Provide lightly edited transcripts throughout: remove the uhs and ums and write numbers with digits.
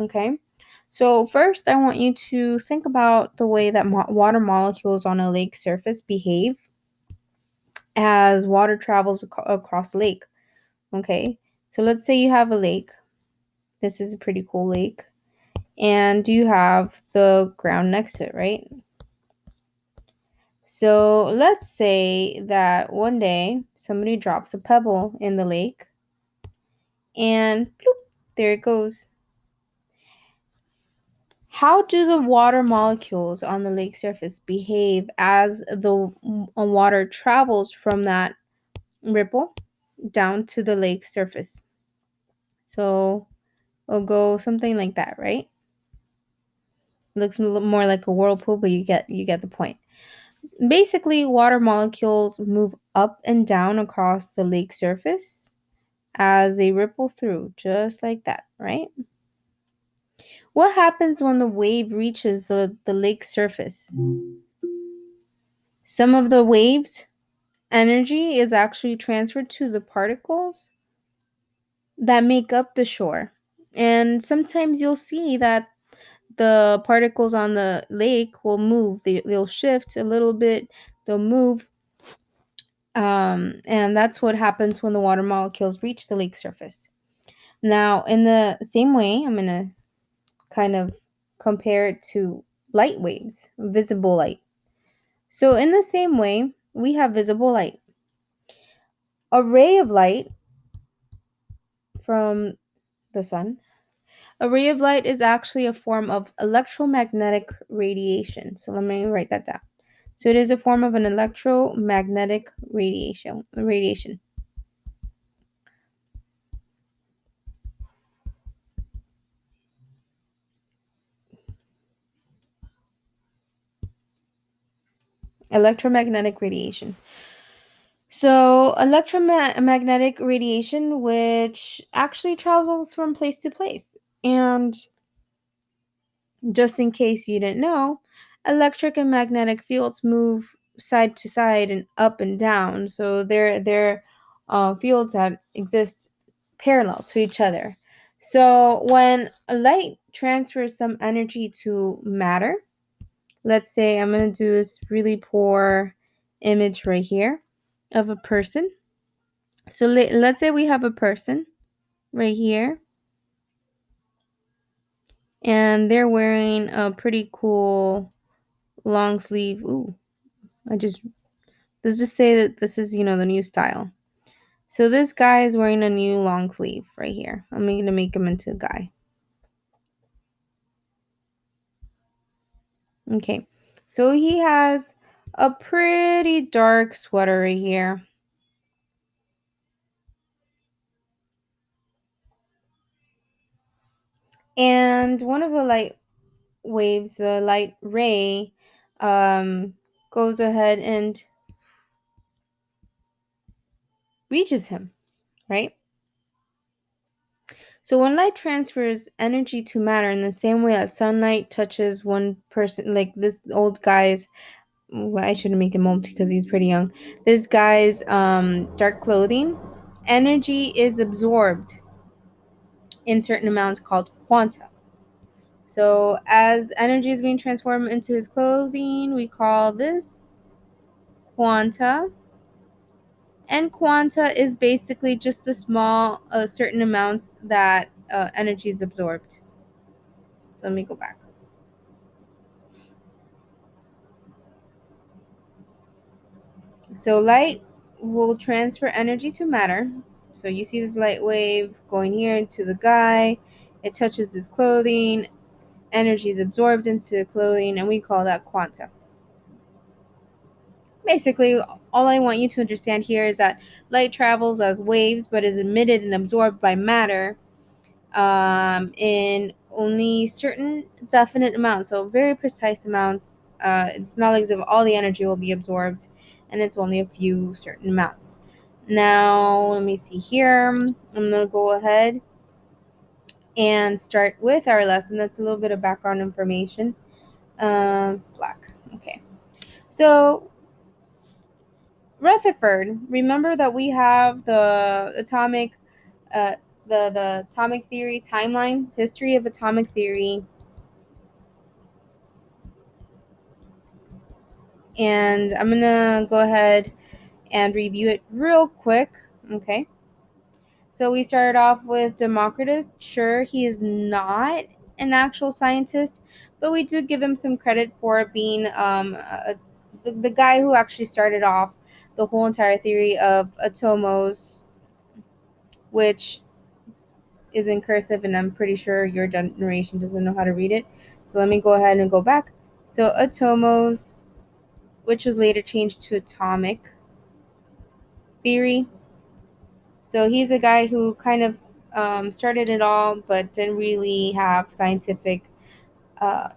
Okay. So first, I want you to think about the way that water molecules on a lake surface behave as water travels across the lake. Okay. So let's say you have a lake. This is a pretty cool lake. And you have the ground next to it, right? So let's say that one day somebody drops a pebble in the lake and bloop, there it goes. How do the water molecules on the lake surface behave as the water travels from that ripple down to the lake surface? So it'll go something like that, right? It looks a little more like a whirlpool, but you get the point. Basically, water molecules move up and down across the lake surface as they ripple through, just like that, right? What happens when the wave reaches the lake surface? Some of the wave's energy is actually transferred to the particles that make up the shore. And sometimes you'll see that the particles on the lake will move. They'll shift a little bit, they'll move. And that's what happens when the water molecules reach the lake surface. Now, in the same way, I'm going to kind of compare it to light waves, visible light. So, in the same way, we have visible light. A ray of light from the sun. A ray of light is actually a form of electromagnetic radiation. So, let me write that down. So, it is a form of an electromagnetic radiation. Electromagnetic radiation. So, electromagnetic radiation, which actually travels from place to place. And just in case you didn't know, electric and magnetic fields move side to side and up and down. So, they're fields that exist parallel to each other. So, when a light transfers some energy to matter, let's say I'm going to do this really poor image right here of a person. So let's say we have a person right here, and they're wearing a pretty cool long sleeve. Ooh, let's just say that this is, the new style. So this guy is wearing a new long sleeve right here. I'm going to make him into a guy. Okay, so he has a pretty dark sweater right here. And one of the light waves, the light ray, goes ahead and reaches him, right? So when light transfers energy to matter in the same way that sunlight touches one person, like this old guy's, well, I shouldn't make him old because he's pretty young. This guy's dark clothing, energy is absorbed in certain amounts called quanta. So as energy is being transformed into his clothing, we call this quanta. And quanta is basically just the small certain amounts that energy is absorbed. So let me go back. So light will transfer energy to matter. So you see this light wave going here into the guy. It touches his clothing. Energy is absorbed into the clothing, and we call that quanta. Basically, all I want you to understand here is that light travels as waves, but is emitted and absorbed by matter in only certain definite amounts, so very precise amounts. It's not as if all the energy will be absorbed, and it's only a few certain amounts. Now, let me see here. I'm going to go ahead and start with our lesson. That's a little bit of background information. Black. Okay. So, Rutherford, remember that we have the atomic the atomic theory timeline, history of atomic theory, and I'm gonna go ahead and review it real quick. Okay. So we started off with Democritus. Sure, he is not an actual scientist, but we do give him some credit for being the guy who actually started off the whole entire theory of atomos, which is in cursive, and I'm pretty sure your generation doesn't know how to read it. So let me go ahead and go back. So atomos, which was later changed to atomic theory. So he's a guy who kind of started it all, but didn't really have scientific uh,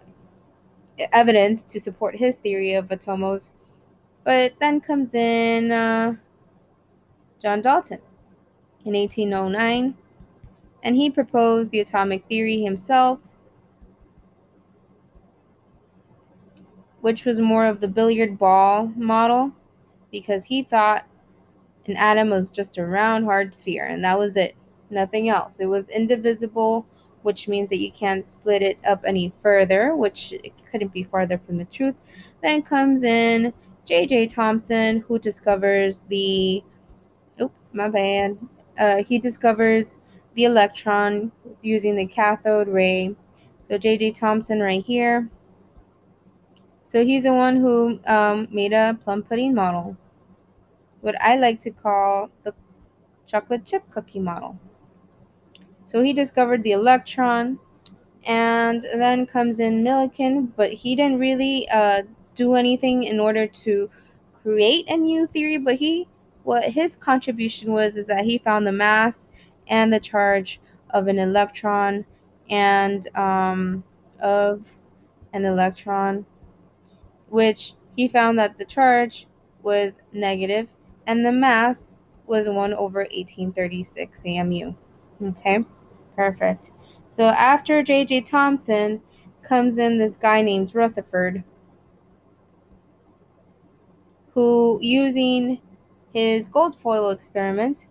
evidence to support his theory of atomos. But then comes in John Dalton in 1809, and he proposed the atomic theory himself, which was more of the billiard ball model, because he thought an atom was just a round, hard sphere, and that was it. Nothing else. It was indivisible, which means that you can't split it up any further, which it couldn't be farther from the truth. Then comes in J.J. Thomson, who discovers the. Oh, my bad. He discovers the electron using the cathode ray. So J.J. Thomson right here. So he's the one who made a plum pudding model, what I like to call the chocolate chip cookie model. So he discovered the electron, and then comes in Millikan, but he didn't really do anything in order to create a new theory. But what his contribution was is that he found the mass and the charge of an electron, and of an electron, which he found that the charge was negative and the mass was 1 over 1836 AMU. Okay, perfect. So after J.J. Thomson comes in this guy named Rutherford, who, using his gold foil experiment,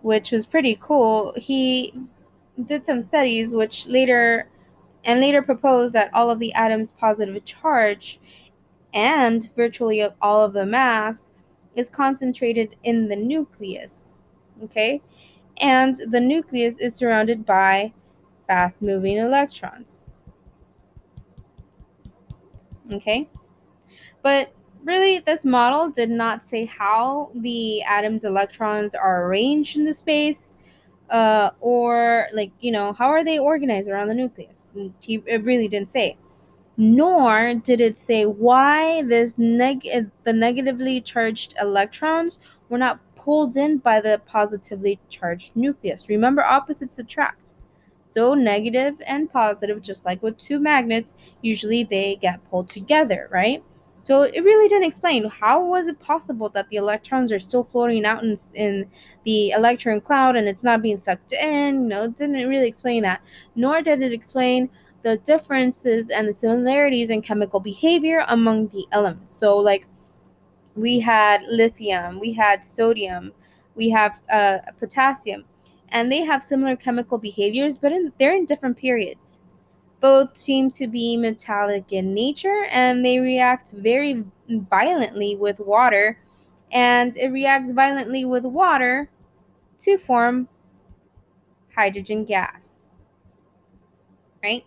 which was pretty cool, he did some studies which later proposed that all of the atoms' positive charge and virtually all of the mass is concentrated in the nucleus. Okay? And the nucleus is surrounded by fast moving electrons. Okay? But really, this model did not say how the atom's electrons are arranged in the space, or, like, how are they organized around the nucleus. It really didn't say. Nor did it say why the negatively charged electrons were not pulled in by the positively charged nucleus. Remember, opposites attract. So negative and positive, just like with two magnets, usually they get pulled together, right? So it really didn't explain how was it possible that the electrons are still floating out in the electron cloud and it's not being sucked in. It didn't really explain that. Nor did it explain the differences and the similarities in chemical behavior among the elements. So, like, we had lithium, we had sodium, we have potassium, and they have similar chemical behaviors, but they're in different periods. Both seem to be metallic in nature, and they react very violently with water, and it reacts violently with water to form hydrogen gas, right?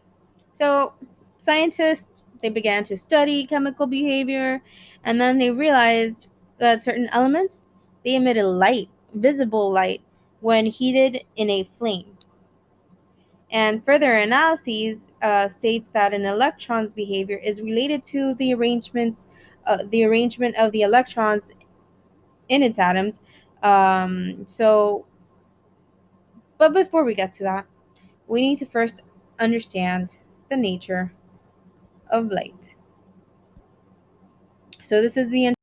So scientists, they began to study chemical behavior, and then they realized that certain elements, they emitted light, visible light, when heated in a flame. And further analyses states that an electron's behavior is related to the arrangement of the electrons in its atoms. So, but before we get to that, we need to first understand the nature of light. So this is the